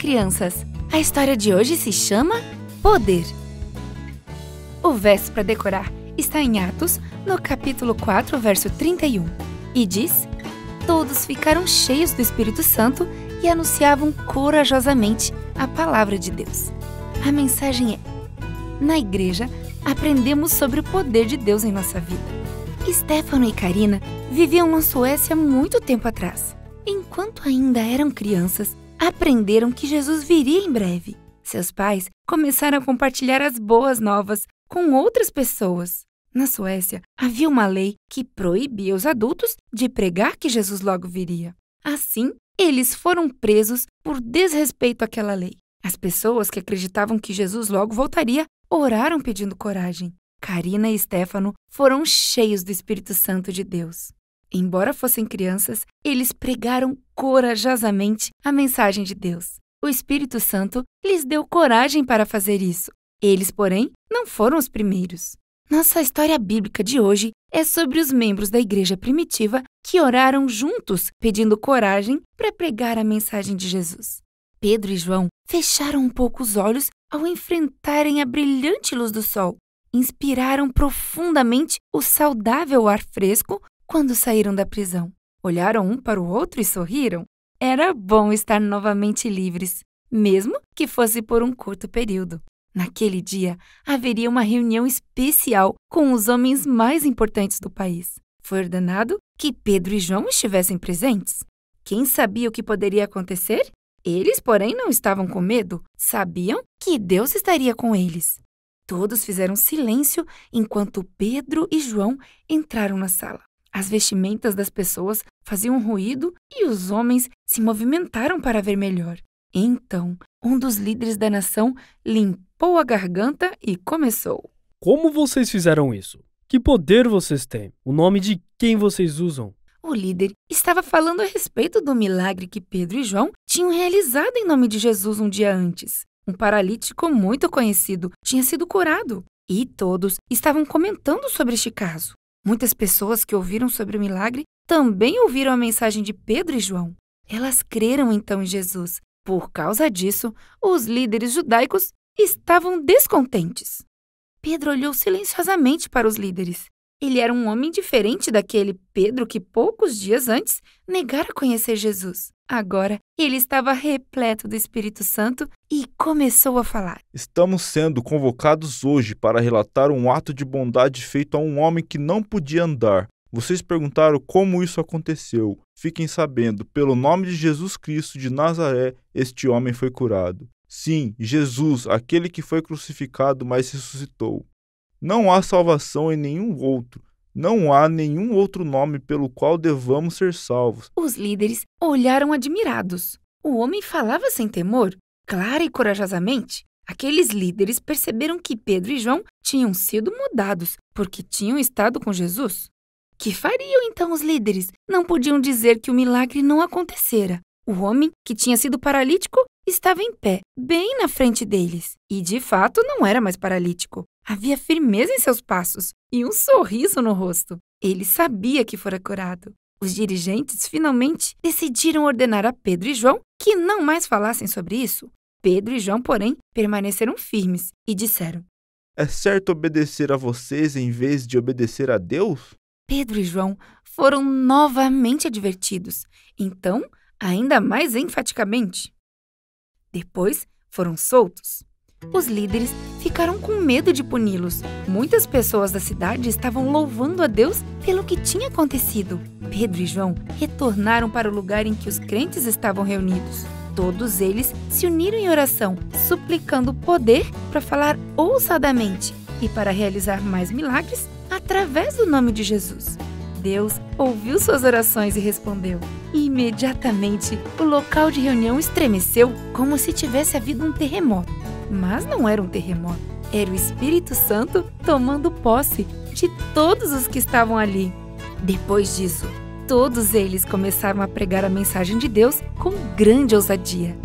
crianças! A história de hoje se chama Poder. O verso para decorar está em Atos, no capítulo 4, verso 31, e diz: Todos ficaram cheios do Espírito Santo e anunciavam corajosamente a palavra de Deus. A mensagem é: na igreja, aprendemos sobre o poder de Deus em nossa vida. Stefano e Karina viviam na Suécia muito tempo atrás. Enquanto ainda eram crianças, aprenderam que Jesus viria em breve. Seus pais começaram a compartilhar as boas novas com outras pessoas. Na Suécia, havia uma lei que proibia os adultos de pregar que Jesus logo viria. Assim, eles foram presos por desrespeito àquela lei. As pessoas que acreditavam que Jesus logo voltaria oraram pedindo coragem. Karina e Stefano foram cheios do Espírito Santo de Deus. Embora fossem crianças, eles pregaram corajosamente a mensagem de Deus. O Espírito Santo lhes deu coragem para fazer isso. Eles, porém, não foram os primeiros. Nossa história bíblica de hoje é sobre os membros da igreja primitiva que oraram juntos, pedindo coragem para pregar a mensagem de Jesus. Pedro e João fecharam um pouco os olhos ao enfrentarem a brilhante luz do sol. Inspiraram profundamente o saudável ar fresco quando saíram da prisão. Olharam um para o outro e sorriram. Era bom estar novamente livres, mesmo que fosse por um curto período. Naquele dia, haveria uma reunião especial com os homens mais importantes do país. Foi ordenado que Pedro e João estivessem presentes. Quem sabia o que poderia acontecer? Eles, porém, não estavam com medo. Sabiam que Deus estaria com eles. Todos fizeram silêncio enquanto Pedro e João entraram na sala. As vestimentas das pessoas faziam ruído e os homens se movimentaram para ver melhor. Então, um dos líderes da nação limpou a garganta e começou. Como vocês fizeram isso? Que poder vocês têm? O nome de quem vocês usam? O líder estava falando a respeito do milagre que Pedro e João tinham realizado em nome de Jesus um dia antes. Um paralítico muito conhecido tinha sido curado e todos estavam comentando sobre este caso. Muitas pessoas que ouviram sobre o milagre também ouviram a mensagem de Pedro e João. Elas creram então em Jesus. Por causa disso, os líderes judaicos estavam descontentes. Pedro olhou silenciosamente para os líderes. Ele era um homem diferente daquele Pedro que poucos dias antes negara conhecer Jesus. Agora, ele estava repleto do Espírito Santo e começou a falar. Estamos sendo convocados hoje para relatar um ato de bondade feito a um homem que não podia andar. Vocês perguntaram como isso aconteceu. Fiquem sabendo, pelo nome de Jesus Cristo de Nazaré, este homem foi curado. Sim, Jesus, aquele que foi crucificado, mas ressuscitou. Não há salvação em nenhum outro. Não há nenhum outro nome pelo qual devamos ser salvos. Os líderes olharam admirados. O homem falava sem temor, clara e corajosamente. Aqueles líderes perceberam que Pedro e João tinham sido mudados porque tinham estado com Jesus. Que fariam então os líderes? Não podiam dizer que o milagre não acontecera. O homem, que tinha sido paralítico, estava em pé, bem na frente deles. E, de fato, não era mais paralítico. Havia firmeza em seus passos e um sorriso no rosto. Ele sabia que fora curado. Os dirigentes, finalmente, decidiram ordenar a Pedro e João que não mais falassem sobre isso. Pedro e João, porém, permaneceram firmes e disseram: É certo obedecer a vocês em vez de obedecer a Deus? Pedro e João foram novamente advertidos, então, ainda mais enfaticamente. Depois, foram soltos. Os líderes ficaram com medo de puni-los. Muitas pessoas da cidade estavam louvando a Deus pelo que tinha acontecido. Pedro e João retornaram para o lugar em que os crentes estavam reunidos. Todos eles se uniram em oração, suplicando poder para falar ousadamente e para realizar mais milagres através do nome de Jesus. Deus ouviu suas orações e respondeu. E imediatamente, o local de reunião estremeceu como se tivesse havido um terremoto. Mas não era um terremoto. Era o Espírito Santo tomando posse de todos os que estavam ali. Depois disso, todos eles começaram a pregar a mensagem de Deus com grande ousadia.